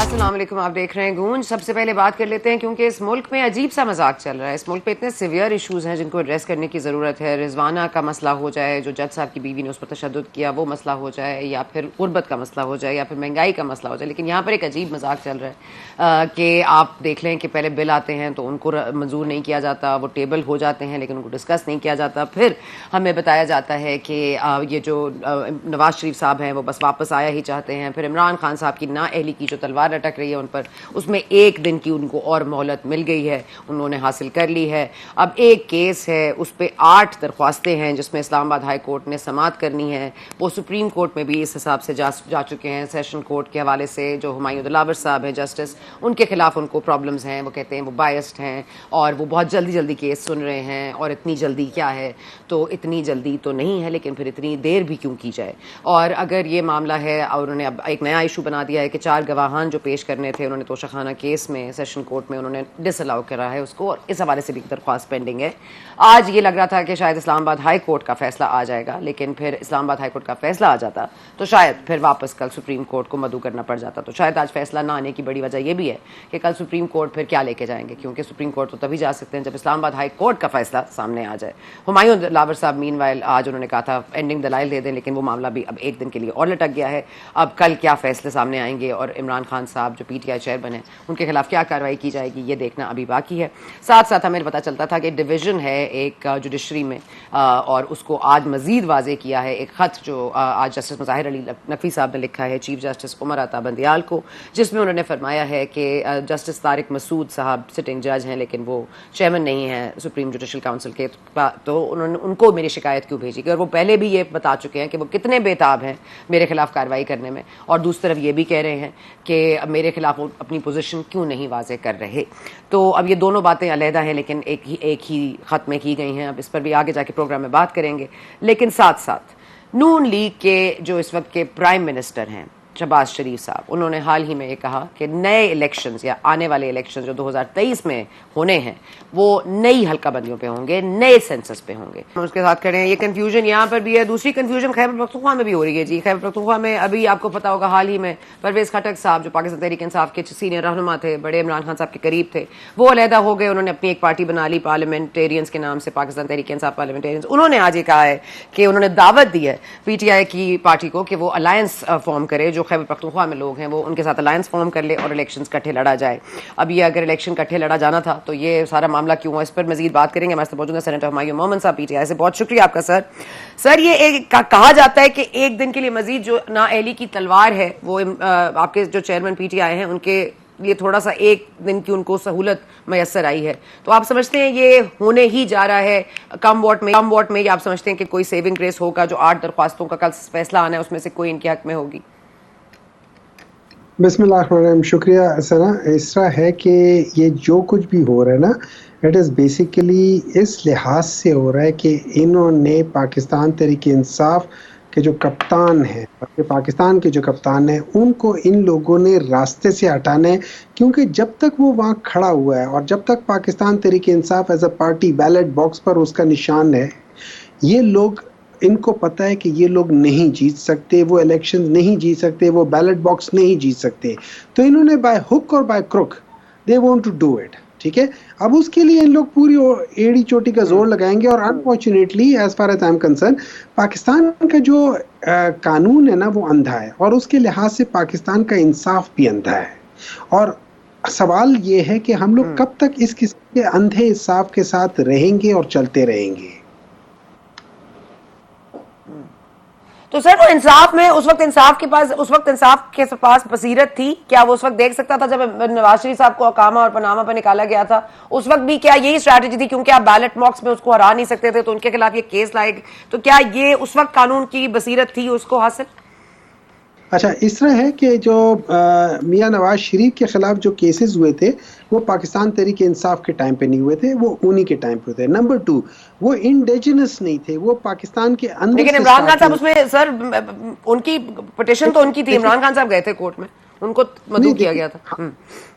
अस्सलाम वालेकुम, आप देख रहे हैं गूंज। सबसे पहले बात कर लेते हैं क्योंकि इस मुल्क में अजीब सा मजाक चल रहा है। इस मुल्क में इतने सीवियर इश्यूज हैं जिनको एड्रेस करने की ज़रूरत है। रिजवाना का मसला हो जाए, जो जज साहब की बीवी ने उस पर तशद्दुद किया, वो मसला हो जाए, या फिर गुर्बत का मसला हो जाए, या फिर महंगाई का मसला हो जाए। लेकिन यहाँ पर एक अजीब मजाक चल रहा है कि आप देख लें कि पहले बिल आते हैं तो उनको मंजूर नहीं किया जाता, वो टेबल हो जाते हैं लेकिन उनको डिस्कस नहीं किया जाता। फिर हमें बताया जाता है कि ये जो नवाज शरीफ साहब हैं वो बस वापस आया ही चाहते हैं। फिर इमरान खान साहब की नाअहली की जो तलवार लटक रही है उन पर, उसमें एक दिन की उनको और मोहलत मिल गई है, उन्होंने हासिल कर ली है। अब एक केस है, उस पर 8 दरख्वास्तें हैं जिसमें इस्लामाबाद हाई कोर्ट ने समाअत करनी है। वो सुप्रीम कोर्ट में भी इस हिसाब से जा चुके हैं। सेशन कोर्ट के हवाले से जो हुमायूं दिलावर साहब हैं जस्टिस, उनके खिलाफ उनको प्रॉब्लम्स हैं। वो कहते हैं वो बायस्ड हैं और वो बहुत जल्दी जल्दी केस सुन रहे हैं। और इतनी जल्दी क्या है, तो इतनी जल्दी तो नहीं है, लेकिन फिर इतनी देर भी क्यों की जाए। और अगर ये मामला है और उन्होंने अब एक नया इशू बना दिया है कि 4 गवाहान जो पेश करने थे उन्होंने तोशाखाना केस में सेशन कोर्ट में उन्होंने डिसअलाउ करा है उसको, और इस हवाले से भी दरख्वास्त पेंडिंग है। आज ये लग रहा था कि शायद इस्लामाबाद हाई कोर्ट का फैसला आ जाएगा, लेकिन फिर इस्लामाबाद हाई कोर्ट का फैसला आ जाता तो शायद फिर वापस कल सुप्रीम कोर्ट को मदू करना पड़ जाता। तो शायद आज फैसला ना आने की बड़ी वजह यह भी है कि कल सुप्रीम कोर्ट फिर क्या लेके जाएंगे, क्योंकि सुप्रीम कोर्ट तो तभी जा सकते हैं जब इस्लामाबाद हाई कोर्ट का फैसला सामने आ जाए। हुमायूं दिलावर साहब मीनवाइल आज उन्होंने कहा था एंडिंग दलाइल दे दें, लेकिन वो मामला भी अब एक दिन के लिए और लटक गया है। अब कल क्या फैसले सामने आएंगे और इमरान खान साहब जो पीटीआई चेयरमैन है उनके खिलाफ क्या कार्रवाई की जाएगी, ये देखना अभी बाकी है। साथ साथ हमें पता चलता था कि डिवीजन है एक जुडिशरी में, और उसको आज मजीद वाजे किया है एक ख़त जो आज जस्टिस मुज़ाहिर अली नकवी साहब ने लिखा है चीफ जस्टिस उमर अता बंदियाल को, जिसमें उन्होंने फरमाया है कि जस्टिस तारिक मसूद साहब सिटिंग जज हैं लेकिन वो चेयरमैन नहीं हैं सुप्रीम जुडिशल काउंसिल के, तो उन्होंने उनको मेरी शिकायत क्यों भेजी। और वो पहले भी ये बता चुके हैं कि वो कितने बेताब हैं मेरे खिलाफ कार्रवाई करने में, और दूसरी तरफ ये भी कह रहे हैं कि मेरे खिलाफ वो अपनी पोजीशन क्यों नहीं वाजे कर रहे। तो अब ये दोनों बातें अलहदा हैं लेकिन एक ही ख़त में की गई हैं। अब इस पर भी आगे जाके प्रोग्राम में बात करेंगे। लेकिन साथ साथ नून लीग के जो इस वक्त के प्राइम मिनिस्टर हैं शहबाज शरीफ साहब, उन्होंने हाल ही में ये कहा कि नए इलेक्शंस या आने वाले इलेक्शंस जो 2023 में होने हैं वो नई हल्का बंदियों पे होंगे, नए सेंसस पे होंगे। उसके साथ खड़े हैं। ये कंफ्यूजन यहाँ पर भी है। दूसरी कंफ्यूजन खैबर पख्तूनख्वा में भी हो रही है जी। खैबर पख्तूनख्वा में अभी आपको पता होगा हाल ही में परवेज खटक साहब जो पाकिस्तान तहरीक इंसाफ के सीनियर रहनुमा थे, बड़े इमरान खान साहब के करीब थे, वो अलहदा हो गए। उन्होंने अपनी एक पार्टी बना ली पार्लियामेंटेरियंस के नाम से, पाकिस्तान तहरीक इंसाफ पार्लियामेंटेरियंस। उन्होंने आज ये कहा है कि उन्होंने दावत दी है पीटीआई की पार्टी को कि वो अलायंस फॉर्म करे, जो खैबर पख्तूनख्वा में लोग हैं वो उनके साथ अलायंस फॉर्म कर ले और इलेक्शंस इकट्ठे लड़ा जाए। अब ये अगर इलेक्शन इकट्ठे लड़ा जाना था तो ये सारा मामला क्यों हुआ, इस पर मजीद बात करेंगे। हमारे साथ मौजूद है सेनेटर हुमायूं मोहम्मद साहब पीटीआई से। बहुत शुक्रिया आपका सर। ये एक कहा जाता है कि एक दिन के लिए मजीद जो नाअहली की तलवार है वो आपके जो चेयरमैन पीटीआई हैं उनके लिए थोड़ा सा एक दिन की उनको सहूलत मैसर आई है। तो आप समझते हैं ये होने ही जा रहा है कम वोट में, या आप समझते हैं कि कोई सेविंग ग्रेस होगा जो 8 दरख्वास्तों का कल फैसला आना है उसमें से कोई इनके हक में होगी? बिस्मिल्लाह, शुक्रिया सना। इस तरह है कि ये जो कुछ भी हो रहा है ना, इट इज़ बेसिकली इस लिहाज से हो रहा है कि इन्होंने पाकिस्तान तहरीक इंसाफ के जो कप्तान हैं, पाकिस्तान के जो कप्तान हैं, उनको इन लोगों ने रास्ते से हटाना है। क्योंकि जब तक वो वहाँ खड़ा हुआ है और जब तक Pakistan Tehreek Insaf as a party ballot box पर उसका निशान है, ये लोग, इनको पता है कि ये लोग नहीं जीत सकते, वो इलेक्शन नहीं जीत सकते, वो बैलेट बॉक्स नहीं जीत सकते। तो इन्होंने बाय हुक और by crook they want to do it. ठीक है, अब उसके लिए इन लोग पूरी एड़ी चोटी का जोर लगाएंगे। और unfortunately as far as I am concerned, Pakistan का जो कानून है ना वो अंधा है, और उसके लिहाज से पाकिस्तान का इंसाफ भी अंधा है। और सवाल ये है कि हम लोग कब तक इस किस्म के अंधे इंसाफ के साथ रहेंगे और चलते रहेंगे। तो सर वो इंसाफ में उस वक्त इंसाफ के पास बसीरत थी क्या? वो उस वक्त देख सकता था जब नवाज शरीफ साहब को अकामा और पनामा पर निकाला गया था, उस वक्त भी क्या यही स्ट्रैटेजी थी? क्योंकि आप बैलेट बॉक्स में उसको हरा नहीं सकते थे तो उनके खिलाफ ये केस लाए, तो क्या ये उस वक्त कानून की बसीरत थी उसको हासिल? अच्छा, इस तरह है कि जो मियां नवाज शरीफ के खिलाफ जो केसेस हुए थे वो पाकिस्तान तहरीक इंसाफ के टाइम पे नहीं हुए थे, वो उन्हीं के टाइम पे हुए थे। नंबर 2, वो इंडिजिनस नहीं थे, वो पाकिस्तान के अंदर। लेकिन इमरान खान साहब उसमें सर उनकी पिटीशन तो उनकी थी, इमरान खान साहब गए थे कोर्ट में, उनको मदऊ किया गया था।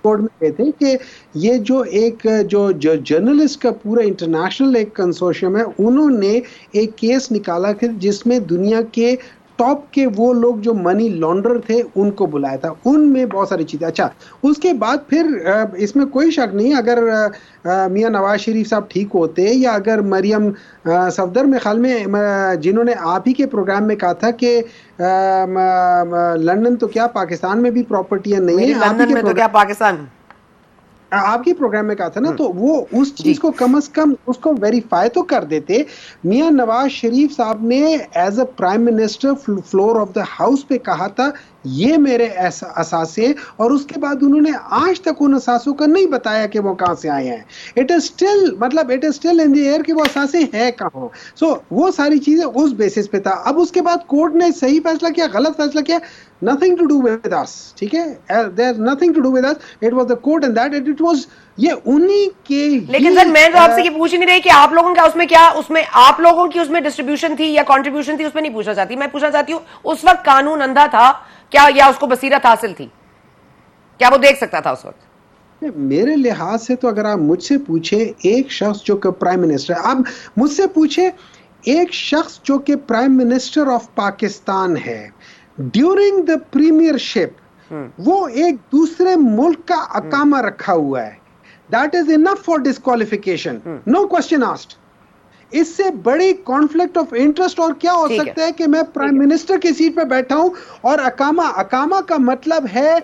कोर्ट में गए थे कि ये जो जर्नलिस्ट का पूरा इंटरनेशनल एक कंसोर्शियम है, उन्होंने एक केस निकाला जिसमें दुनिया के टॉप के वो लोग जो मनी लॉन्डर थे उनको बुलाया था, उनमें बहुत सारी चीजें। अच्छा, उसके बाद फिर इसमें कोई शक नहीं, अगर मियां नवाज शरीफ साहब ठीक होते या अगर मरियम सफदर में ख्याल में जिन्होंने आप ही के प्रोग्राम में कहा था कि लंदन तो क्या पाकिस्तान में भी प्रॉपर्टियां नहीं है, लंदन में तो क्या पाकिस्तान, आपके प्रोग्राम में कहा था ना, तो वो उस चीज को कम से कम उसको वेरीफाई तो कर देते। मियां नवाज शरीफ साहब ने as a prime minister floor of the house पे कहा था ये मेरे असासे, और उसके बाद उन्होंने आज तक उन असासों का नहीं बताया कि वो कहां से आए हैं। इट इज स्टिल, मतलब it is still in the air कि वो असासे है कहां। सो वो सारी चीजें उस बेसिस पे था। अब उसके बाद कोर्ट ने सही फैसला किया, गलत फैसला किया, nothing to do with us, ठीक है, there's nothing to do with us, it was the court and that it was, ये उन्हीं के। लेकिन सर मैं तो आपसे ये पूछ ही नहीं रही कि आप लोगों का उसमें क्या, उसमें आप लोगों की उसमें डिस्ट्रीब्यूशन थी या कंट्रीब्यूशन थी, उसमें नहीं पूछना चाहती। मैं पूछना चाहती हूँ उस वक्त कानून अंधा था क्या, या उसको बसीरत हासिल थी, क्या वो देख सकता था उस वक्त? मेरे लिहाज से तो अगर आप मुझसे पूछे एक शख्स जो कि प्राइम मिनिस्टर है, आप मुझसे पूछे एक शख्स जो कि प्राइम मिनिस्टर ऑफ पाकिस्तान है, ड्यूरिंग द प्रीमियरशिप वो एक दूसरे मुल्क का अकामा रखा हुआ है, that is enough for disqualification, no question asked. इससे बड़ी कॉन्फ्लिक्ट ऑफ इंटरेस्ट और क्या हो सकता है कि मैं प्राइम मिनिस्टर की सीट पे बैठा हूं और अकामा का मतलब है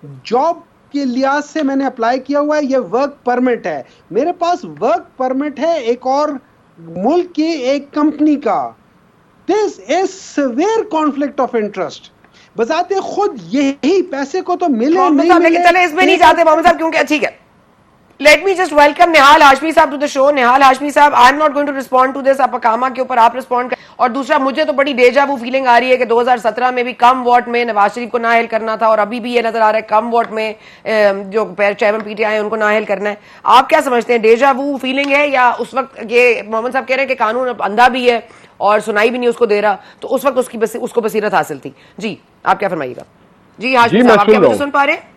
जॉब के लिहाज से मैंने अप्लाई किया हुआ है, ये वर्क परमिट है, मेरे पास वर्क परमिट है एक और मुल्क की एक कंपनी का। This is severe conflict of interest. बजाते खुद यही पैसे को तो मिले नहीं मिले, चले इसमें नहीं जाते मोहम्मद साहब, क्योंकि ठीक है, let me just welcome Nihal Hashmi साहब to the show. Nihal Hashmi साहब, I am not going to respond to this, आप अकामा के ऊपर आप रिस्पॉन्ड कर। और दूसरा, मुझे तो बड़ी डेजा वू फीलिंग आ रही है कि 2017 में भी कम वोट में नवाज शरीफ को नाअहल करना था, और अभी भी ये नजर आ रहा है कम वोट में जो चेयरमैन पीटीआई है उनको नाअहल करना है। आप क्या समझते हैं, डेजा वू फीलिंग है, या उस वक्त ये मोहम्मद साहब कह रहे हैं कि कानून अंधा भी है और सुनाई भी नहीं उसको दे रहा, तो उस वक्त उसको बसीरत हासिल थी? जी आप क्या फरमाइएगा? जी हाशमी साहब, आप क्या मुझे सुन पा रहे हैं?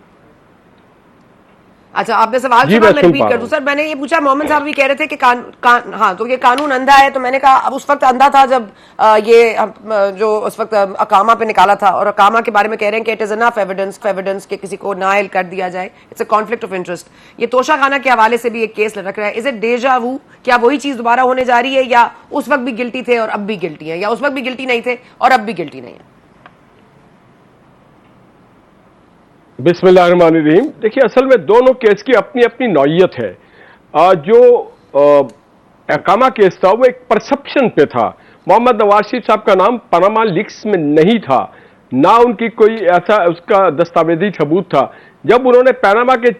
अच्छा, आपने सवाल सुना, मैं रिपीट कर दूं। सर मैंने ये पूछा, मोहम्मद साहब भी कह रहे थे कि हाँ, तो ये कानून अंधा है, तो मैंने कहा अब उस वक्त अंधा था जब जो उस वक्त अकामा पे निकाला था, और अकामा के बारे में कह रहे हैं कि इट इज इनफ एविडेंस कि किसी को नाअहल कर दिया जाए, it's a conflict of interest. ये तोशा खाना के हवाले से भी एक केस रख रहा है, इज इट डेजा वू? क्या वही चीज दोबारा होने जा रही है, या उस वक्त भी गिल्टी थे और अब भी गिल्टी है, या उस वक्त भी गिल्टी नहीं थे और अब भी गिल्टी नहीं है? बिस्मिल्लाहिर्रहमानिर्रहीम। देखिए, असल में दोनों केस की अपनी अपनी नौइयत है। जो अकामा केस था वो एक परसेप्शन पे था। मोहम्मद नवाज शरीफ साहब का नाम पनामा लीक्स में नहीं था, ना उनकी कोई ऐसा उसका दस्तावेजी सबूत था। जब उन्होंने पनामा के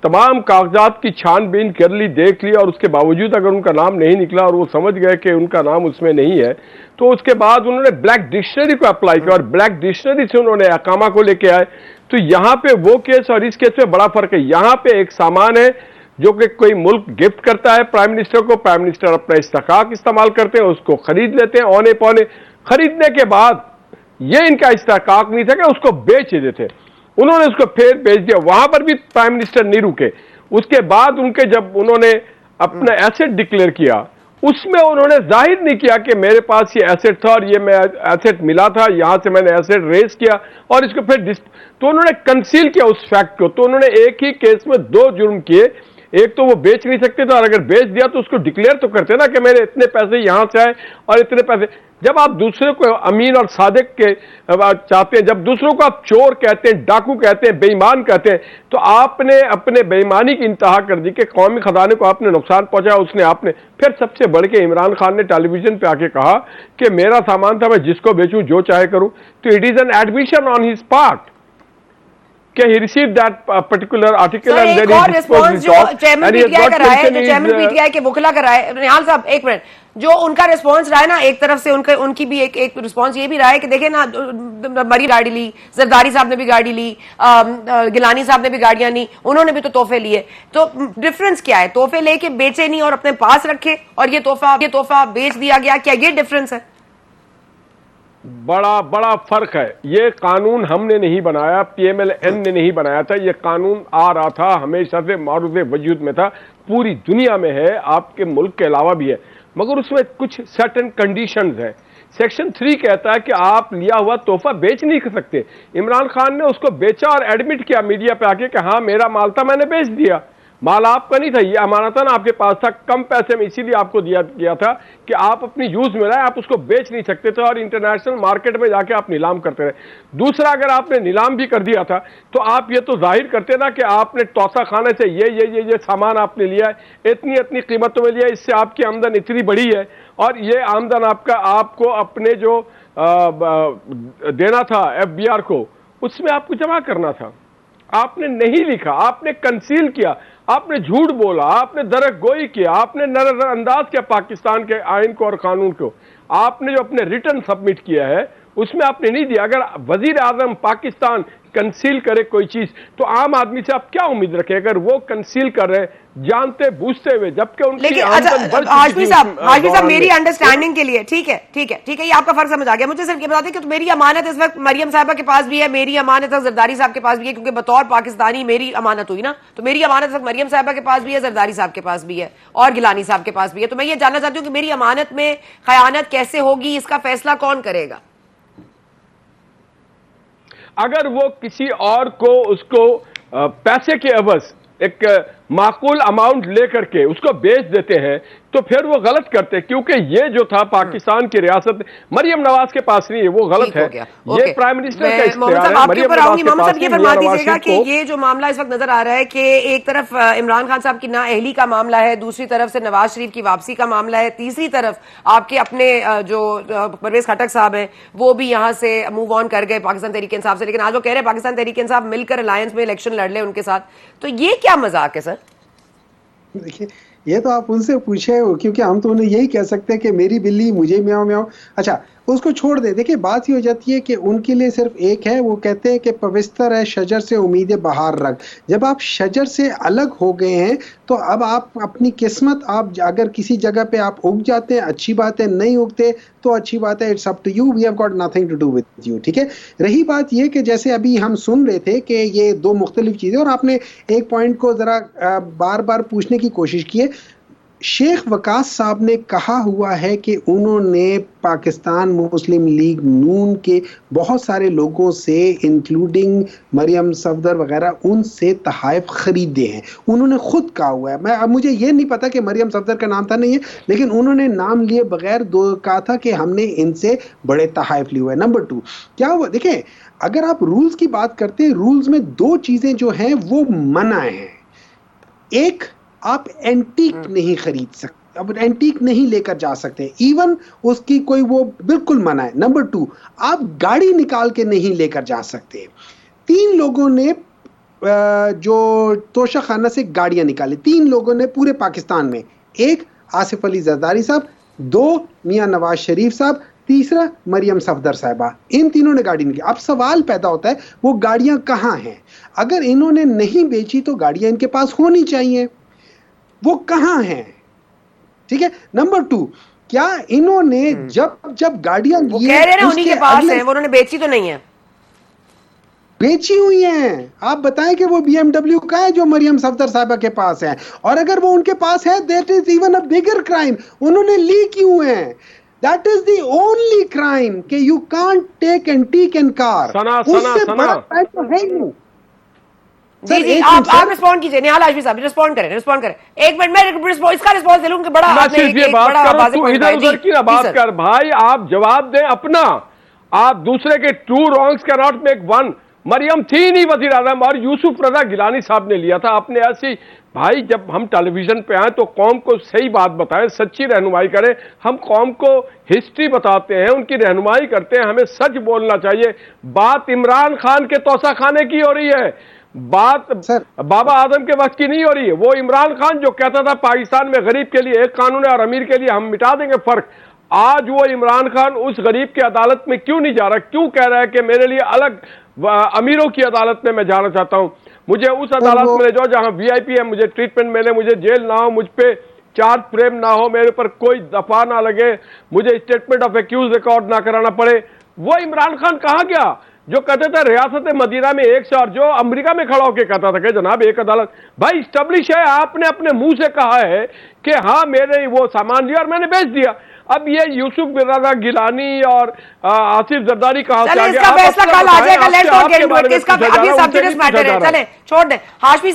तमाम कागजात की छानबीन कर ली, देख ली, और उसके बावजूद अगर उनका नाम नहीं निकला और वो समझ गए कि उनका नाम उसमें नहीं है, तो उसके बाद उन्होंने ब्लैक डिक्शनरी को अप्लाई किया और ब्लैक डिक्शनरी से उन्होंने अकामा को लेके आए। तो यहां पे वो केस और इस केस में बड़ा फर्क है। यहां पे एक सामान है जो कि कोई मुल्क गिफ्ट करता है प्राइम मिनिस्टर को, प्राइम मिनिस्टर अपना इस्तेकाक इस्तेमाल करते हैं, उसको खरीद लेते हैं औने पौने। खरीदने के बाद ये इनका इस्तेकाक नहीं था कि उसको बेच देते, उन्होंने उसको फिर बेच दिया। वहां पर भी प्राइम मिनिस्टर नहीं रुके। उसके बाद उनके जब उन्होंने अपना एसेट डिक्लेयर किया, उसमें उन्होंने जाहिर नहीं किया कि मेरे पास ये एसेट था और ये मैं एसेट मिला था, यहां से मैंने एसेट रेज किया और इसको फिर तो उन्होंने कंसील किया उस फैक्ट को। तो उन्होंने एक ही केस में दो जुर्म किए। एक तो वो बेच नहीं सकते थे, और अगर बेच दिया तो उसको डिक्लेयर तो करते ना कि मेरे इतने पैसे यहां से आए और इतने पैसे। जब आप दूसरे को अमीन और सादिक के चाहते हैं, जब दूसरों को आप चोर कहते हैं, डाकू कहते हैं, बेईमान कहते हैं, तो आपने अपने बेईमानी की इंतहा कर दी कि कौमी खजाने को आपने नुकसान पहुंचाया। उसने आपने फिर सबसे बढ़ के इमरान खान ने टेलीविजन पे आके कहा कि मेरा सामान था, मैं जिसको बेचूं जो चाहे करूं। तो it is an admission on his part कि he received that particular article and then he disposed it off and he has got mentioned जो चेयरमैन पीटीआई के वकीला का राय, निहाल साहब एक मिनट, जो उनका रिस्पांस रहा है ना, एक तरफ से उनकी भी एक रिस्पांस ये भी रहा है कि देखिए ना, मरी गाड़ी ली, जरदारी साहब ने भी गाड़ी ली, गिलानी साहब ने भी गाड़ियां ली, उन्होंने भी तो तोहफे लिए। तो डिफरेंस क्या है? तोहफे लेके बेचे नहीं और अपने पास रखे, और ये तोहफा बेच दिया गया, क्या ये डिफरेंस है? बड़ा बड़ा फर्क है। ये कानून हमने नहीं बनाया, पीएमएलएन ने नहीं बनाया था। ये कानून आ रहा था, हमेशा से मारूफ वजूद में था, पूरी दुनिया में है, आपके मुल्क के अलावा भी है, मगर उसमें कुछ सर्टेन कंडीशंस है सेक्शन 3 कहता है कि आप लिया हुआ तोहफा बेच नहीं कर सकते। इमरान खान ने उसको बेचा और एडमिट किया मीडिया पे आके कि हाँ मेरा माल था, मैंने बेच दिया। माल आपका नहीं था, ये अमानतन आपके पास था, कम पैसे में इसीलिए आपको दिया गया था कि आप अपनी यूज में लाए, आप उसको बेच नहीं सकते थे और इंटरनेशनल मार्केट में जाके आप नीलाम करते रहे। दूसरा, अगर आपने नीलाम भी कर दिया था तो आप ये तो जाहिर करते ना कि आपने तोसा खाने से ये सामान आपने लिया है, इतनी इतनी कीमतों में लिया, इससे आपकी आमदन इतनी बड़ी है और ये आमदन आपको अपने जो देना था FBR को, उसमें आपको जमा करना था। आपने नहीं लिखा, आपने कंसील किया, आपने झूठ बोला, आपने दरगोई किया, आपने नजरअंदाज किया पाकिस्तान के आइन को और कानून को। आपने जो अपने रिटर्न सबमिट किया है उसमें आपने नहीं दिया। अगर वजीर आजम पाकिस्तान कंसील करे कोई चीज तो आम आदमी से आप क्या उम्मीद रखें अगर वो कंसील कर रहे जानते बूझते हुए, जबकि उनकी लेकिन आमदन अच्छा बढ़ चुकी हाशमी थी साहब मेरी अंडरस्टैंडिंग के लिए ठीक है ये आपका फर्क समझ आ गया। मुझे सिर्फ ये बता दें कि तो मेरी अमानत इस वक्त मरियम साहबा के पास भी है, मेरी अमानत जरदारी साहब के पास भी है, क्योंकि बतौर पाकिस्तानी मेरी अमानत हुई ना, तो मेरी अमानत इस वक्त मरियम साहबा के पास भी है, जरदारी साहब के पास भी है और गिलानी साहब के पास भी है। तो मैं ये जानना चाहती हूँ कि मेरी अमानत में खयानत कैसे होगी, इसका फैसला कौन करेगा? अगर वो किसी और को उसको पैसे के एवज एक माकूल अमाउंट लेकर के उसको बेच देते हैं तो फिर वो गलत करते हैं, क्योंकि ये जो था पाकिस्तान की रियासत मरियम नवाज के पास नहीं है, वो गलत है। ये प्राइम मिनिस्टर का इख्तियार है। मरियम नवाज के पास ये फरमा दीजिएगा कि ये जो मामला इस वक्त नजर आ रहा है कि एक तरफ इमरान खान साहब की नाअहली का मामला है, दूसरी तरफ से नवाज शरीफ की वापसी का मामला है, तीसरी तरफ आपके अपने जो परवेज खटक साहब हैं वो भी यहाँ से मूव ऑन कर गए पाकिस्तान तहरीक इंसाफ से, लेकिन आज वो कह रहे हैं पाकिस्तान तहरीक इंसाफ मिलकर अलायंस में इलेक्शन लड़ ले उनके साथ। तो ये क्या मजाक है सर? देखिए, ये तो आप उनसे पूछे हो, क्योंकि हम तो उन्हें यही कह सकते हैं कि मेरी बिल्ली मुझे म्याऊं म्याऊं। अच्छा, उसको छोड़ दे। देखिए, बात ये हो जाती है कि उनके लिए सिर्फ एक है, वो कहते हैं कि पवित्र है शजर से उम्मीद बहार रख। जब आप शजर से अलग हो गए हैं तो अब आप अपनी किस्मत, आप अगर किसी जगह पे आप उग जाते हैं अच्छी बात है, नहीं उगते तो अच्छी बात है, it's up to you, we have got nothing to do with you. ठीक है, रही बात ये कि जैसे अभी हम सुन रहे थे कि ये दो मुख्तलिफ चीजें, और आपने एक पॉइंट को जरा बार बार पूछने की कोशिश की है। शेख वकास साहब ने कहा हुआ है कि उन्होंने पाकिस्तान मुस्लिम लीग नून के बहुत सारे लोगों से, इंक्लूडिंग मरियम सफदर वगैरह, उनसे तहाइफ खरीदे हैं। उन्होंने खुद कहा हुआ है। अब मुझे ये नहीं पता कि मरियम सफदर का नाम था नहीं है, लेकिन उन्होंने नाम लिए बगैर कहा था कि हमने इनसे बड़े तहाइफ लिए हुए। नंबर 2, क्या हुआ, देखें, अगर आप रूल्स की बात करते हैं, रूल्स में दो चीजें जो हैं वो मना है। एक, आप एंटीक नहीं खरीद सकते, अब एंटीक नहीं लेकर जा सकते, इवन उसकी कोई वो बिल्कुल मना है। नंबर 2, आप गाड़ी निकाल के नहीं लेकर जा सकते। 3 लोगों ने जो तोशा खाना से गाड़ियां निकाली, 3 लोगों ने पूरे पाकिस्तान में, एक आसिफ अली जरदारी साहब, 2 मियां नवाज शरीफ साहब, तीसरा मरियम सफदर साहिबा, इन तीनों ने गाड़ी निकाली। अब सवाल पैदा होता है वो गाड़ियां कहां हैं? अगर इन्होंने नहीं बेची तो गाड़ियां इनके पास होनी चाहिए, वो कहां हैं? ठीक है। नंबर 2, क्या इन्होंने जब गाड़ियां ली, कह रहे हैं उन्हीं के पास है, वो उन्होंने बेची तो नहीं है? बेची हुई हैं। आप बताएं कि वो BMW का है जो मरियम सफदर साहिबा के पास है, और अगर वो उनके पास है, that is even a bigger crime. उन्होंने ली क्यों है? That is the only crime कि you can't take antique and car. उससे बड़ा क्राइम तो है ही नहीं। जी आप रिस्पॉन्ड कीजिए। निहाल हाशमी साहब रिस्पॉन्ड करें। एक मिनट में इसका रिस्पॉन्स दे लूं कि बड़ा आपने एक बड़ा तू इधर उधर की ना बात कर भाई, आप जवाब दें अपना। आप दूसरे के 2 wrongs can not make 1। Maryam थी नहीं वजीर आजम, और यूसुफ रजा गिलानी साहब ने लिया था। आपने ऐसी, भाई जब हम टेलीविजन पे आए तो कौम को सही बात बताएं, सच्ची रहनुमाई करें। हम कौम को हिस्ट्री बताते हैं, उनकी रहनुमाई करते हैं, हमें सच बोलना चाहिए। बात इमरान खान के तोसा खाने की हो रही है, बात बाबा आदम के वक्त की नहीं हो रही है। वो इमरान खान जो कहता था पाकिस्तान में गरीब के लिए एक कानून है और अमीर के लिए हम मिटा देंगे फर्क, आज वो इमरान खान उस गरीब की अदालत में क्यों नहीं जा रहा? क्यों कह रहा है कि मेरे लिए अलग अमीरों की अदालत में मैं जाना चाहता हूं, मुझे उस अदालत में ले जाओ जहां VIP है, मुझे ट्रीटमेंट मिले, मुझे जेल ना हो, मुझ पे चार्ज फ्रेम ना हो, मेरे पर कोई दफा ना लगे, मुझे स्टेटमेंट ऑफ एक्यूज रिकॉर्ड ना कराना पड़े। वो इमरान खान कहां गया जो कहते थे रियासत मदीना में एक से, और जो अमेरिका में खड़ा होकर कहता था कि जनाब एक अदालत। भाई स्टैब्लिश है, आपने अपने मुंह से कहा है कि हाँ मेरे वो सामान लिया और मैंने बेच दिया। अब ये यूसुफ रजा गिलानी और आसिफ जरदारी कहाँ से आ गया? इसका फैसला कल आ जाएगा। Let's not get into it. इसका अभी सब्जेक्टिव मैटर है। चलें छोड़ दें हाशमी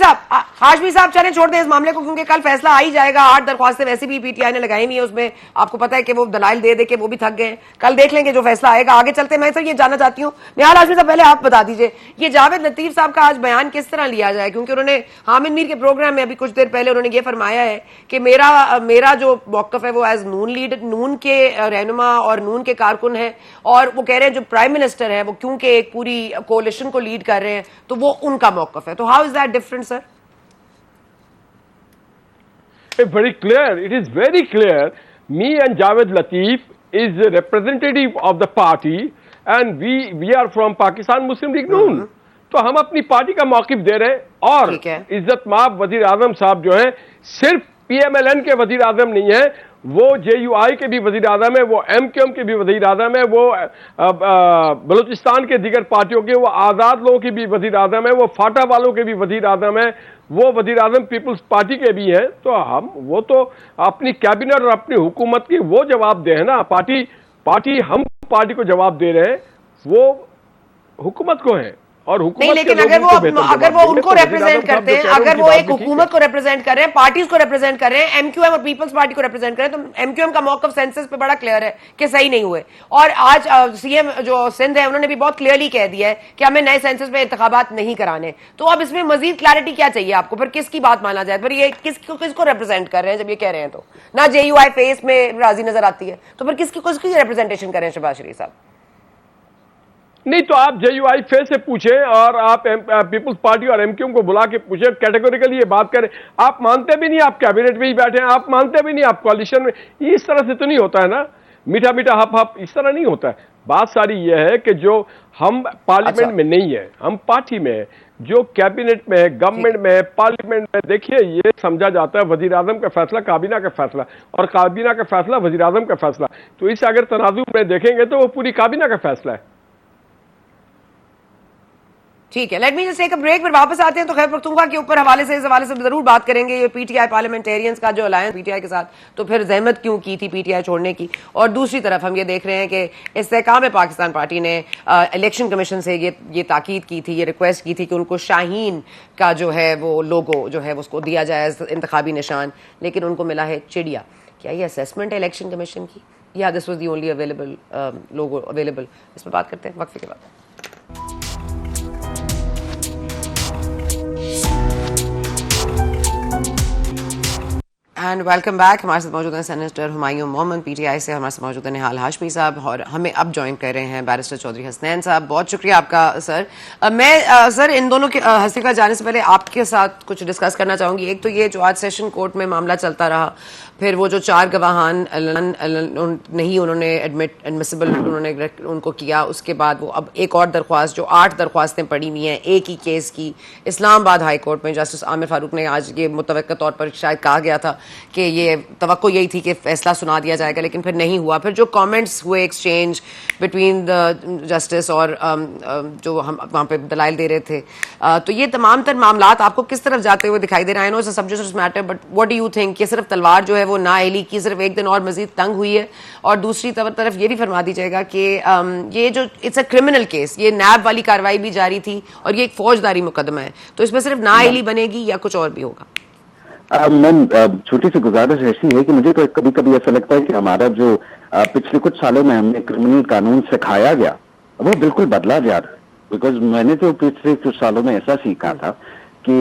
साहब चलें छोड़ दें इस मामले को, क्योंकि कल फैसला आ ही जाएगा। 8 दरख्वास्तें वैसे भी पीटीआई ने लगाई हुई है, उसमें आपको पता है कि वो दलाइल दे दे के वो भी थक गए। कल देख लेंगे जो फैसला आएगा। आगे चलते मैं सर ये जानना चाहती हूँ निहाल हाशमी साहब, पहले आप बता दीजिए ये जावेद लतीफ साहब का आज बयान किस तरह लिया जाए, क्योंकि उन्होंने हामिद मीर के प्रोग्राम में अभी कुछ देर पहले उन्होंने ये फरमाया है कि मेरा जो मौकफ है वो एज नून के रहनुमा और नून के कारकुन है, और वो कह रहे हैं जो प्राइम मिनिस्टर है वो क्योंकि एक पूरी कोalition को लीड कर रहे हैं तो वो उनका मौकफ है। तो how is that different sir? Very clear. It is very clear. Me and Javed Latif is a representative of the party, and we are from Pakistan Muslim League Noon. तो हम अपनी पार्टी का मौकिफ दे रहे हैं। और इज्जत माब वजीर आजम साहब जो हैं सिर्फ PMLN के वजीर आजम नहीं है, वो JUI के भी वजीर आजम है, वो MQM के भी वजीर आजम है, वो बलूचिस्तान के दीगर पार्टियों के, वो आज़ाद लोगों की भी वजीर आजम है, वो फाटा वालों के भी वजीर आजम है, वो वजीर आजम पीपल्स पार्टी के भी हैं। तो हम वो तो अपनी कैबिनेट और अपनी हुकूमत की वो जवाब दे है ना। पार्टी हम पार्टी को जवाब दे रहे हैं, वो हुकूमत को है। और नहीं, लेकिन अगर वो उनको रिप्रेजेंट करते हैं, अगर वो एक हुकूमत को रिप्रेजेंट कर रहे हैं, पार्टीज को रिप्रेजेंट कर रहे हैं, MQM और पीपल्स पार्टी को रिप्रेजेंट कर रहे हैं, तो MQM का मौकफ सेंसस पे बड़ा क्लियर है कि सही नहीं हुए। और आज CM जो सिंध है उन्होंने भी बहुत क्लियरली कह दिया है कि हमें नए सेंसस पे इंतखाबात नहीं कराने। तो अब इसमें मजीद क्लैरिटी क्या चाहिए आपको? फिर किसकी बात माना जाए? फिर ये किसको रिप्रेजेंट कर रहे हैं? जब ये कह रहे हैं तो ना JUI फेस में राजी नजर आती है, तो फिर किसकी रिप्रेजेंटेशन कर रहे हैं शहबाज शरीफ साहब? नहीं तो आप JUI फेस से पूछें और आप पीपल्स पार्टी और MQM को बुला के पूछें, कैटेगोरिकली ये बात करें। आप मानते भी नहीं, आप कैबिनेट में ही बैठे हैं, आप मानते भी नहीं, आप कोalition में। इस तरह से तो नहीं होता है ना, मीठा मीठा हप हप इस तरह नहीं होता है। बात सारी ये है कि जो हम पार्लियामेंट में नहीं है, हम पार्टी में है, जो कैबिनेट में है, गवर्नमेंट में है, पार्लियामेंट में। देखिए ये समझा जाता है वजीर आजम का फैसला काबीना का फैसला, और काबीना का फैसला वजीर आजम का फैसला। तो इस अगर तनाजुर में देखेंगे तो वो पूरी काबीना का फैसला है। ठीक है, let me just take a break. फिर वापस आते हैं तो खैर पख्तूनख्वा के ऊपर हवाले से इस हवाले से जरूर बात करेंगे। ये PTI पार्लियामेंटेरियंस का जो अलायंस PTI के साथ, तो फिर जहमत क्यों की थी PTI छोड़ने की। और दूसरी तरफ हम ये देख रहे हैं कि इस्तेहकाम पाकिस्तान पार्टी ने इलेक्शन कमीशन से ये ताकीद की थी, ये रिक्वेस्ट की थी कि उनको शाहीन का जो है वो लोगो जो है उसको दिया जाए इंतखाबी निशान, लेकिन उनको मिला है चिड़िया। क्या ये असेसमेंट है इलेक्शन कमीशन की, या this was the only available logo available? इस पर बात करते हैं वक्फे के बाद। And welcome back. हमारे साथ मौजूद हैं सेनेटर हुमायूं मोमिन PTI से, हमारे साथ मौजूद हैं निहाल हाशमी साहब, और हमें अब ज्वाइन कर रहे हैं बैरिस्टर चौधरी हसनैन साहब। बहुत शुक्रिया आपका सर। मैं सर इन दोनों के हस्ती का जाने से पहले आपके साथ कुछ डिस्कस करना चाहूँगी। एक तो ये जो आज सेशन कोर्ट में मामला चलता रहा, फिर वो जो 4 गवाहान नहीं उन्होंने एडमिसिबल उन्होंने उनको किया, उसके बाद वो अब एक और दरख्वास्त, जो 8 दरख्वास्तें पड़ी हुई हैं एक ही केस की इस्लामाबाद हाई कोर्ट में, जस्टिस आमिर फारूक ने आज ये मुतवक्का तौर पर शायद कहा गया था कि ये तवक्को यही थी कि फैसला सुना दिया जाएगा, लेकिन फिर नहीं हुआ। फिर जो कमेंट्स हुए एक्सचेंज बिटवीन द जस्टिस और जो हम वहाँ पे दलाइल दे रहे थे, तो ये तमाम तर मामलात आपको किस तरफ जाते हुए दिखाई दे रहा है? No subject matter, but what do you think? ये सिर्फ तलवार जो है वो नाअहली की सिर्फ एक दिन और मजीद तंग हुई है, और दूसरी तरफ ये भी फरमा दीजिएगा कि ये जो इट्स अ क्रिमिनल केस, ये नैब वाली कार्रवाई भी जारी थी और ये एक फौजदारी मुकदमा है, तो इसमें सिर्फ नाअहली बनेगी या कुछ और भी होगा? मैम छोटी सी गुजारिश ऐसी है कि मुझे तो कभी कभी ऐसा लगता है कि हमारा जो पिछले कुछ सालों में हमने क्रिमिनल कानून सिखाया गया वो बिल्कुल बदला जा रहा है। बिकॉज मैंने तो पिछले कुछ सालों में ऐसा सीखा था कि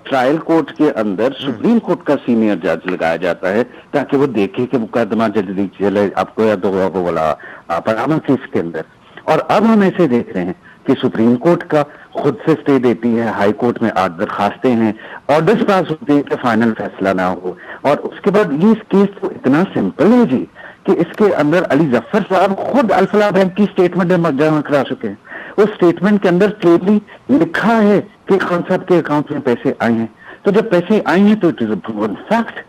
ट्रायल कोर्ट के अंदर सुप्रीम कोर्ट का सीनियर जज लगाया जाता है ताकि वो देखे कि मुकदमा जल्दी चले। आपको याद होगा वो बोला पनामा केस के अंदर, और अब हम ऐसे देख रहे हैं कि सुप्रीम कोर्ट का खुद से स्टे देती है, हाई कोर्ट में 8 दरखास्तें हैं, ऑर्डर्स पास होते हैं कि फाइनल फैसला ना हो, और उसके बाद ये केस तो इतना सिंपल है जी कि इसके अंदर अली जफर साहब खुद अल्फला बैंक की स्टेटमेंट जमा करा चुके हैं। उस स्टेटमेंट के अंदर क्लियरली लिखा है कि खान साहब के अकाउंट में पैसे आए हैं। तो जब पैसे आए हैं तो it is a proven fact,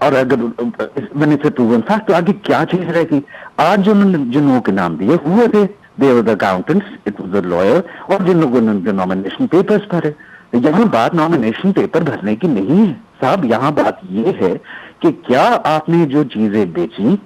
और अगर मैंने से प्रूवन फैक्ट तो आगे क्या चीज रहेगी? आज जो जिन लोगों के नाम दिए हुए थे they were the accountants, it was the lawyer, और जिन लोगों ने नॉमिनेशन पेपर्स भरे। यहाँ बात नॉमिनेशन पेपर भरने की नहीं है साहब, यहाँ बात ये है कि क्या आपने जो चीजें बेची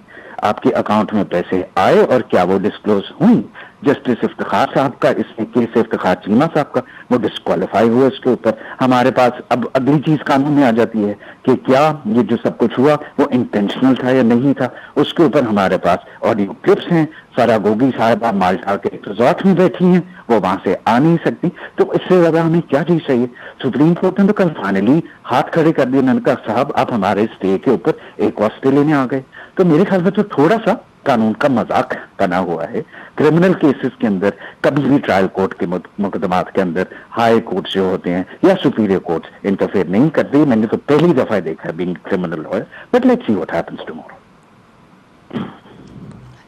आपके अकाउंट में पैसे आए और क्या वो डिस्क्लोज हुई। जस्टिस इफ्तिखार साहब का इसमें केस इफ्तिखार चीमा साहब का वो डिस्क्वालीफाई हुए उसके ऊपर। हमारे पास अब अगली चीज कानून में आ जाती है कि क्या ये जो सब कुछ हुआ वो इंटेंशनल था या नहीं था। उसके ऊपर हमारे पास ऑडियो क्लिप्स हैं। सारा गोगी साहब माल्टा के रिजॉर्ट में बैठी हैं, वो वहां से आ नहीं सकती। तो इससे ज्यादा हमें क्या चीज चाहिए। सुप्रीम कोर्ट ने तो कल फाइनली हाथ खड़े कर दिए। मैंने कहा साहब आप हमारे स्टे के ऊपर एक और स्टे लेने आ गए। तो मेरे ख्याल में तो थोड़ा सा कानून का मजाक बना हुआ है। क्रिमिनल केसेस के अंदर कभी भी ट्रायल कोर्ट के मुकदमात के अंदर हाई कोर्ट जो होते हैं या सुपीरियर कोर्ट इंटरफेयर नहीं करते। मैंने तो पहली दफा देखा है being criminal lawyer, but let's see what happens tomorrow.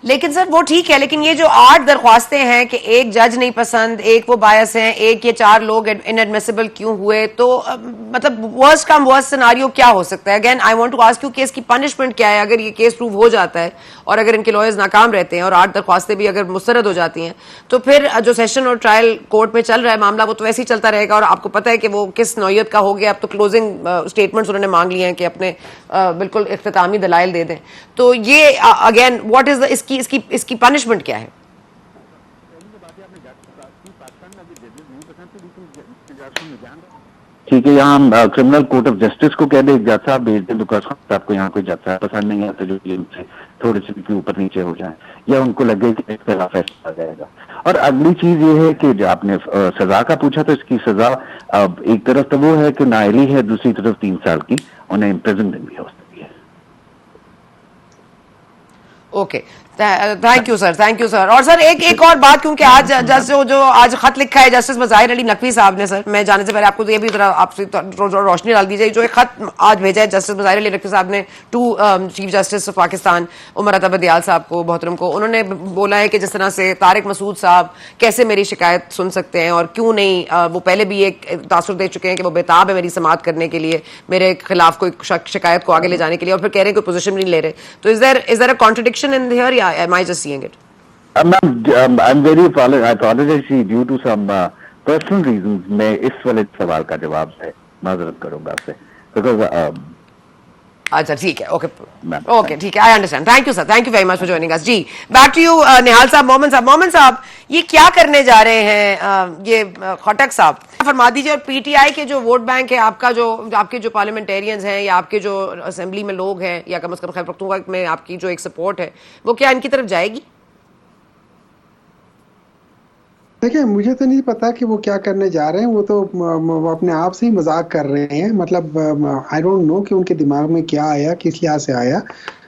लेकिन सर वो ठीक है, लेकिन ये जो 8 दरख्वास्तें हैं कि एक जज नहीं पसंद, एक वो बायस हैं, एक ये 4 लोग इनएडमिसिबल क्यों हुए, तो मतलब वर्स्ट कम वर्स्ट सिनारियो क्या हो सकता है। Again I want to ask you, case की पनिशमेंट क्या है अगर ये केस प्रूव हो जाता है और अगर इनके लॉयर्स नाकाम रहते हैं और 8 दरख्वास्तें भी अगर मुस्तरद हो जाती हैं, तो फिर जो सेशन और ट्रायल कोर्ट में चल रहा है मामला वो तो वैसे ही चलता रहेगा और आपको पता है कि वो किस नौयत का हो गया। अब तो क्लोजिंग स्टेटमेंट्स उन्होंने मांग लिए हैं कि अपने बिल्कुल इख्तितामी दलाइल दे दें। तो ये अगेन व्हाट इज द इसकी पनिशमेंट क्या है। ठीक है, यहाँ क्रिमिनल कोर्ट ऑफ जस्टिस को कह दे जज साहब भेज दें, बिकॉज आपको यहाँ कोई जज साहब पसंद नहीं आता जो उनसे थोड़े से भी ऊपर नीचे हो जाए या उनको लगे कि इस खिलाफ फैसला आ जाएगा। और अगली चीज ये है कि जो आपने सजा का पूछा, तो इसकी सजा एक तरफ तो वो है कि नाअहली है, दूसरी तरफ 3 साल की उन्हें इम्प्रिजनमेंट भी हो सकती है। Okay, thank you sir, thank you sir. और सर एक और बात, क्योंकि आज जो आज खत लिखा है जस्टिस मज़ाहिर अली नकवी साहब ने, सर मैं जाने से पहले आपको तो ये भी जरा आपसे रोशनी डाल दी जाए। जो एक खत आज भेजा है जस्टिस मज़ाहिर अली नकवी साहब ने to chief justice of Pakistan Umar Ata Bandial साहब को, मोहतरम को, उन्होंने बोला है कि जिस तरह से तारिक मसूद साहब कैसे मेरी शिकायत सुन सकते हैं और क्यों नहीं, वो पहले भी एक तासुर दे चुके हैं कि वो बेताब है मेरी समाअत करने के लिए, मेरे खिलाफ कोई शिकायत को आगे ले जाने के लिए, और फिर कह रहे हैं कोई पोजीशन नहीं ले रहे। तो is there a contradiction in here या am I just seeing it? I'm very apologize due to some personal reasons. मैं इस वाले सवाल का जवाब है माजरत करूंगा आपसे, because अच्छा ठीक है, ओके ठीक है, I understand. Thank you sir, thank you very much for joining us. जी बैक टू यू निहाल साहब। मोहम्मद साहब ये क्या करने जा रहे हैं ये खटक साहब, फरमा दीजिए। और पीटीआई के जो वोट बैंक है आपका, जो आपके जो पार्लियामेंटेरियंस हैं या आपके जो असेंबली में लोग हैं या कम अज कम खैबर पख्तूनख्वा में आपकी जो एक सपोर्ट है, वो क्या इनकी तरफ जाएगी? देखिए, मुझे तो नहीं पता कि वो क्या करने जा रहे हैं। वो तो अपने आप से ही मजाक कर रहे हैं। मतलब आई डोंट नो कि उनके दिमाग में क्या आया, किस लिहाज से आया।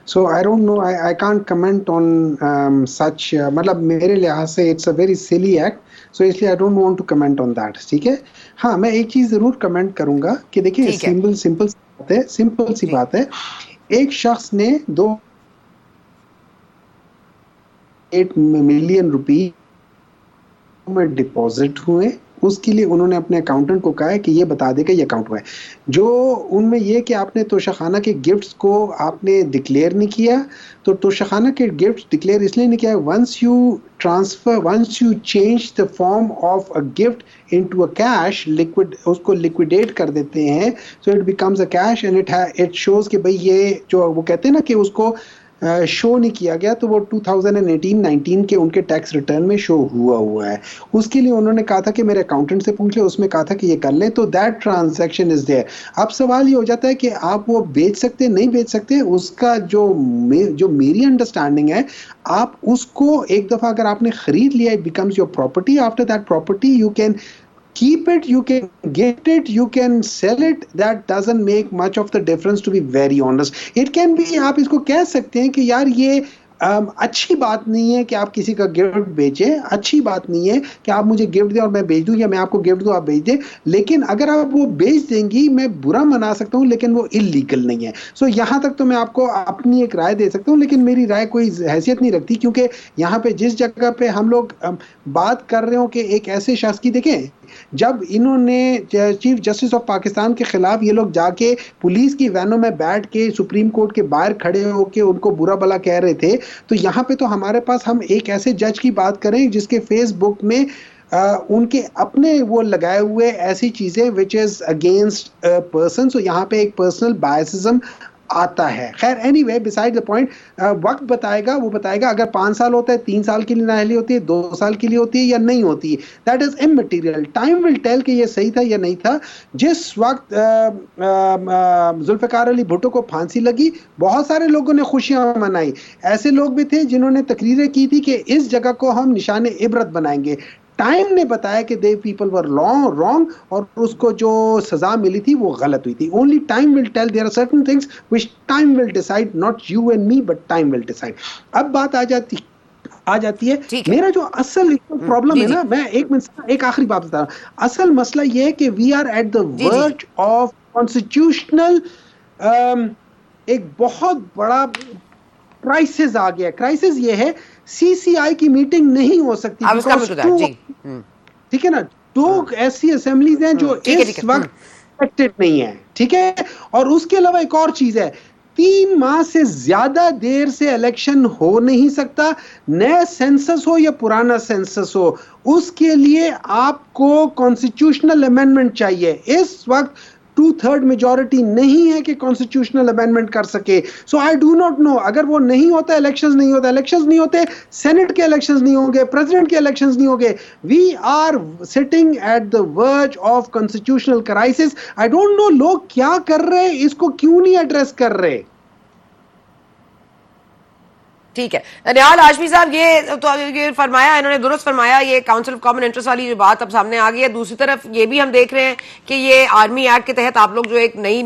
So I don't know, I can't comment on such. मतलब मेरे लिहाज से it's a very silly act, so इसलिए I don't want to comment on that. ठीक है, हाँ मैं एक चीज जरूर कमेंट करूंगा कि देखिए सिंपल सी बात है। एक शख्स ने 2.8 मिलियन रुपये में डिपॉजिट हुए, उसके लिए उन्होंने अपने अकाउंटेंट को कहा है कि ये बता दे कि ये अकाउंट हुआ है। जो उनमें ये कि आपने तोशाखाना के गिफ्ट्स को आपने डिक्लेयर नहीं किया, तो तोशाखाना के गिफ्ट्स डिक्लेयर इसलिए नहीं किया, once you change the form of a gift into a cash, liquid, उसको लिक्विडेट कर देते हैं, so it becomes a cash and it shows कि भाई ये जो वो कहते हैं ना कि उसको शो नहीं किया गया, तो वो 2018-19 के उनके टैक्स रिटर्न में शो हुआ है। उसके लिए उन्होंने कहा था कि मेरे अकाउंटेंट से पूछ ले, उसमें कहा था कि ये कर लें, तो दैट ट्रांजैक्शन इज देयर। अब सवाल ये हो जाता है कि आप वो बेच सकते नहीं बेच सकते, उसका जो मेरी अंडरस्टैंडिंग है, आप उसको एक दफ़ा अगर आपने खरीद लिया, it becomes your property. After that property you can keep it, you can get it, you can sell it, that doesn't make much of the difference, to be very honest. It can be, आप इसको कह सकते हैं कि यार ये अच्छी बात नहीं है कि आप किसी का गिफ्ट बेचें, अच्छी बात नहीं है कि आप मुझे गिफ्ट दें और मैं बेच दूं, या मैं आपको गिफ्ट दूं आप बेच दें, लेकिन अगर आप वो बेच देंगी मैं बुरा मना सकता हूं, लेकिन वो इलीगल नहीं है। सो यहाँ तक तो मैं आपको अपनी एक राय दे सकता हूं, लेकिन मेरी राय कोई हैसियत नहीं रखती, क्योंकि यहाँ पे जिस जगह पे हम लोग बात कर रहे हो कि एक ऐसे शख्स की, देखें जब इन्होंने चीफ जस्टिस ऑफ पाकिस्तान के खिलाफ ये लोग जाके पुलिस की वैनों में बैठ के सुप्रीम कोर्ट के बाहर खड़े होके उनको बुरा भला कह रहे थे, तो यहाँ पे तो हमारे पास हम एक ऐसे जज की बात करें जिसके फेसबुक में उनके अपने वो लगाए हुए ऐसी चीजें विच इज अगेंस्ट पर्सन। सो यहाँ पे एक पर्सनल बायसिज्म आता है। खैर एनीवे बिसाइड द पॉइंट, वक्त बताएगा, वो बताएगा अगर 5 साल होता है, 3 साल के लिए नाअहली होती है, 2 साल के लिए होती है या नहीं होती है, that is immaterial. Time will tell कि ये सही था या नहीं था। जिस वक्त जुल्फिकार अली भुट्टो को फांसी लगी, बहुत सारे लोगों ने खुशियां मनाई। ऐसे लोग भी थे जिन्होंने तकरीरें की थी कि इस जगह को हम निशाने इबरत बनाएंगे। टाइम ने बताया कि दे पीपल वर रॉन्ग और उसको जो सजा मिली थी वो गलत हुई थी। Only time will tell, there are certain things which time will decide, not you and me but time will decide. अब बात आ जाती है मेरा जो असल प्रॉब्लम है ना, मैं एक आखिरी बात बता रहा हूं। असल मसला ये है कि we are at the verge of constitutional, एक बहुत बड़ा क्राइसिस आ गया। क्राइसिस ये है सीसीआई की मीटिंग नहीं हो सकती, ठीक है ना। 2 ऐसी असेंबलीज हैं जो इस वक्त इलेक्टेड नहीं है, ठीक है। और उसके अलावा एक और चीज है, 3 माह से ज्यादा देर से इलेक्शन हो नहीं सकता, नया सेंसस हो या पुराना सेंसस हो, उसके लिए आपको कॉन्स्टिट्यूशनल अमेंडमेंट चाहिए। इस वक्त 2/3 मेजॉरिटी नहीं है कि कॉन्स्टिट्यूशनल अमेंडमेंट कर सके। सो आई डू नॉट नो, अगर वो नहीं होता, इलेक्शंस नहीं होते, सेनेट के इलेक्शंस नहीं होंगे, प्रेसिडेंट के इलेक्शंस नहीं होंगे। We are sitting at the verge of constitutional crisis. I don't know लोग क्या कर रहे हैं, इसको क्यों नहीं एड्रेस कर रहे। ठीक है निहाल हाशमी साहब, ये फरमाया, इन्होंने दुरुस्त फरमाया, ये काउंसिल ऑफ कॉमन इंटरेस्ट वाली जो बात अब सामने आ गई है। दूसरी तरफ ये भी हम देख रहे हैं कि ये आर्मी एक्ट के तहत आप लोग जो एक नई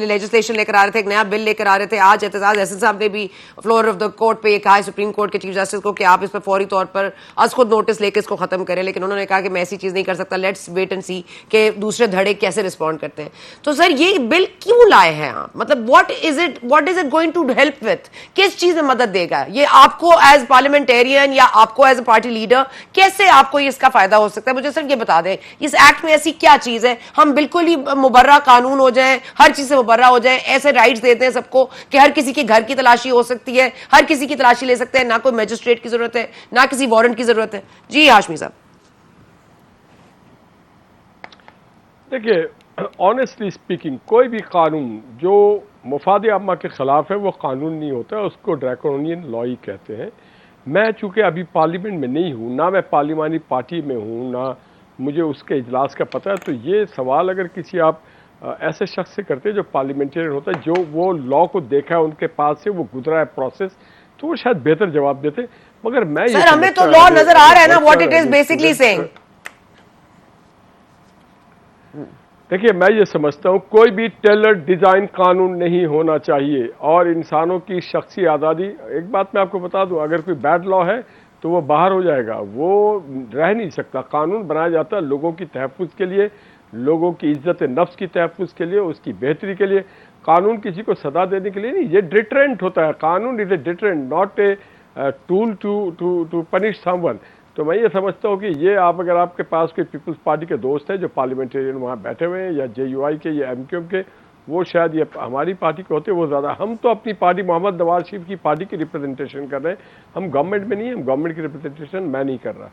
लेजिस्लेशन लेकर आ रहे थे, एक नया बिल लेकर आ रहे थे। आज एतजाज एहसन साहब ने भी फ्लोर ऑफ द कोर्ट पे कहा है, सुप्रीम कोर्ट के चीफ जस्टिस को, कि आप इस पर फौरी तौर पर आज खुद नोटिस लेकर इसको खत्म करें। लेकिन उन्होंने कहा कि मैं ऐसी चीज नहीं कर सकता, लेट्स वेट एंड सी कि दूसरे धड़े कैसे रिस्पॉन्ड करते हैं। तो सर ये बिल क्यों लाए हैं आप? मतलब what is it going to help with? किस चीज में मदद देगा ये आपको एज पार्लियामेंटेरियन या आपको एज अ पार्टी लीडर? कैसे आपको इसका फायदा हो सकता है? मुझे सिर्फ ये बता दें, इस एक्ट में ऐसी क्या चीज है, हम बिल्कुल ही मुबर्रा कानून हो जाए, हर चीज से मुबर्रा हो जाए, ऐसे राइट्स देते हैं सबको कि हर किसी के घर की तलाशी हो सकती है, हर किसी की तलाशी ले सकते हैं, ना कोई मजिस्ट्रेट की जरूरत है, ना किसी वारंट की जरूरत है। जी हाशमी साहब। देखिए, ऑनेस्टली स्पीकिंग, कोई भी कानून जो मुफाद आमा के खिलाफ है वो कानून नहीं होता है, उसको ड्रैकोनियन लॉ ही कहते हैं। मैं चूंकि अभी पार्लियामेंट में नहीं हूँ, ना मैं पार्लियामानी पार्टी में हूँ, ना मुझे उसके इजलास का पता है, तो ये सवाल अगर किसी आप ऐसे शख्स से करते हैं जो पार्लियामेंटेरियन होता है, जो वो लॉ को देखा है, उनके पास से वो गुजरा है प्रोसेस, तो वो शायद बेहतर जवाब देते। मगर मैं सर हमें तो लॉ नजर आ रहा है ना, what it is basically saying. देखिए, मैं ये समझता हूँ कोई भी टेलर डिजाइन कानून नहीं होना चाहिए, और इंसानों की शख्सी आज़ादी, एक बात मैं आपको बता दूं, अगर कोई बैड लॉ है तो वो बाहर हो जाएगा, वो रह नहीं सकता। कानून बनाया जाता है लोगों की तहफ़्फ़ुज़ के लिए, लोगों की इज्जत नफ्स की तहफ़्फ़ुज़ के लिए, उसकी बेहतरी के लिए। कानून किसी को सजा देने के लिए नहीं, ये डिटरेंट होता है। कानून is a deterrent, not a tool to punish someone. तो मैं ये समझता हूँ कि ये आप, अगर आपके पास कोई पीपल्स पार्टी के दोस्त हैं जो पार्लियामेंटेरियन वहाँ बैठे हुए हैं, या JUI के या MQM के, वो शायद ये हमारी पार्टी के होते, वो ज़्यादा। हम तो अपनी पार्टी मोहम्मद नवाज शरीफ की पार्टी की रिप्रेजेंटेशन कर रहे हैं, हम गवर्नमेंट में नहीं है, हम गवर्नमेंट की रिप्रेजेंटेशन मैं नहीं कर रहा।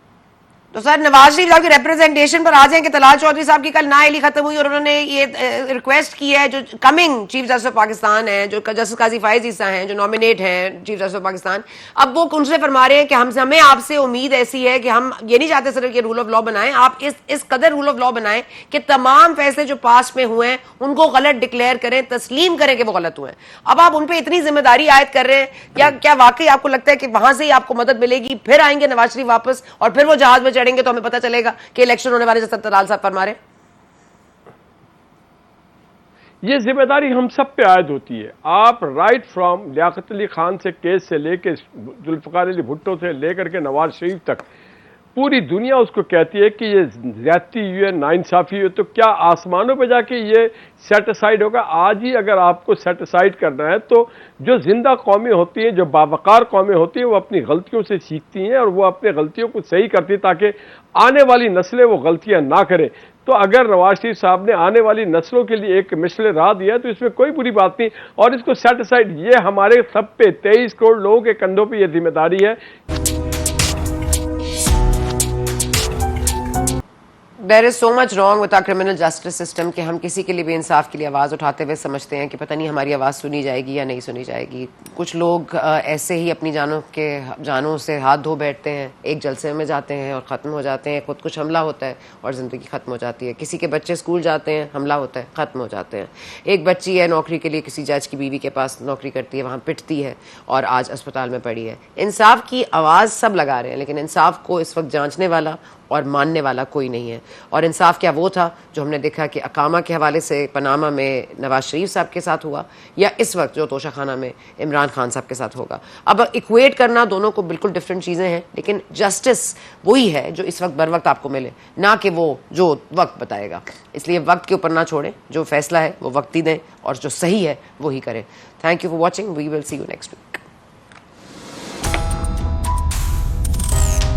तो सर नवाज शरीफ साहब की रिप्रेजेंटेशन पर आ जाएं कि तलाल चौधरी साहब की कल नाअहली खत्म हुई और उन्होंने ये रिक्वेस्ट की है, जो coming chief justice of Pakistan हैं, जो जस्टिस काजी फायज ईसा हैं, जो नॉमिनेट हैं चीफ जस्टिस ऑफ पाकिस्तान, अब वो उनसे फरमा रहे हैं कि हमें आपसे उम्मीद ऐसी है कि हम ये नहीं चाहते सिर्फ कि रूल ऑफ लॉ बनाएं, आप इस कदर रूल ऑफ लॉ बनाएं कि तमाम फैसले जो पास में हुए हैं उनको गलत डिक्लेयर करें, तस्लीम करें कि वो गलत हुए हैं। अब आप उन पर इतनी जिम्मेदारी आयद कर रहे हैं, क्या वाकई आपको लगता है कि वहां से ही आपको मदद मिलेगी, फिर आएंगे नवाज शरीफ वापस और फिर वो जहाज में चढ़ेंगे तो हमें पता चलेगा कि इलेक्शन होने वाले, जैसे तलाल साहब फरमा रहे? ये जिम्मेदारी हम सब पे आयद होती है। आप राइट फ्रॉम लियाकत अली खान से केस से लेकर जुल्फिकार अली भुट्टो से लेकर के नवाज शरीफ तक, पूरी दुनिया उसको कहती है कि ये ज्यादती हुई है, नाइंसाफी हुई, तो क्या आसमानों पे जाके ये सेटिसाइड होगा? आज ही अगर आपको सेटिसाइड करना है तो जो जिंदा कौमें होती हैं, जो बावकार कौमें होती हैं, वो अपनी गलतियों से सीखती हैं और वो अपने गलतियों को सही करती हैं ताकि आने वाली नस्लें वो गलतियां ना करें। तो अगर नवाज शरीफ साहब ने आने वाली नस्लों के लिए एक मिसल राह दिया है तो इसमें कोई बुरी बात नहीं, और इसको सेटिसाइड, ये हमारे सब पे 23 करोड़ लोगों के कंधों पे ये जिम्मेदारी है। There is so much wrong with our criminal justice system कि हम किसी के लिए भी इंसाफ के लिए आवाज़ उठाते हुए समझते हैं कि पता नहीं हमारी आवाज़ सुनी जाएगी या नहीं सुनी जाएगी। कुछ लोग ऐसे ही अपनी जानों से हाथ धो बैठते हैं, एक जलसे में जाते हैं और ख़त्म हो जाते हैं, खुद कुछ हमला होता है और ज़िंदगी ख़त्म हो जाती है। किसी के बच्चे स्कूल जाते हैं, हमला होता है, ख़त्म हो जाते हैं। एक बच्ची है नौकरी के लिए किसी जज की बीवी के पास नौकरी करती है, वहाँ पिटती है और आज अस्पताल में पड़ी है। इंसाफ की आवाज़ सब लगा रहे हैं, लेकिन इंसाफ को इस वक्त जांचने वाला और मानने वाला कोई नहीं है। और इंसाफ क्या वो था जो हमने देखा कि अकामा के हवाले से पनामा में नवाज शरीफ साहब के साथ हुआ, या इस वक्त जो तोशाखाना में इमरान खान साहब के साथ होगा। अब इक्वेट करना दोनों को बिल्कुल डिफरेंट चीज़ें हैं, लेकिन जस्टिस वही है जो इस वक्त बर वक्त आपको मिले, ना कि वो जो वक्त बताएगा। इसलिए वक्त के ऊपर ना छोड़ें, जो फैसला है वो वक्त ही दें और जो सही है वो ही करें। Thank you for watching, we will see you next week.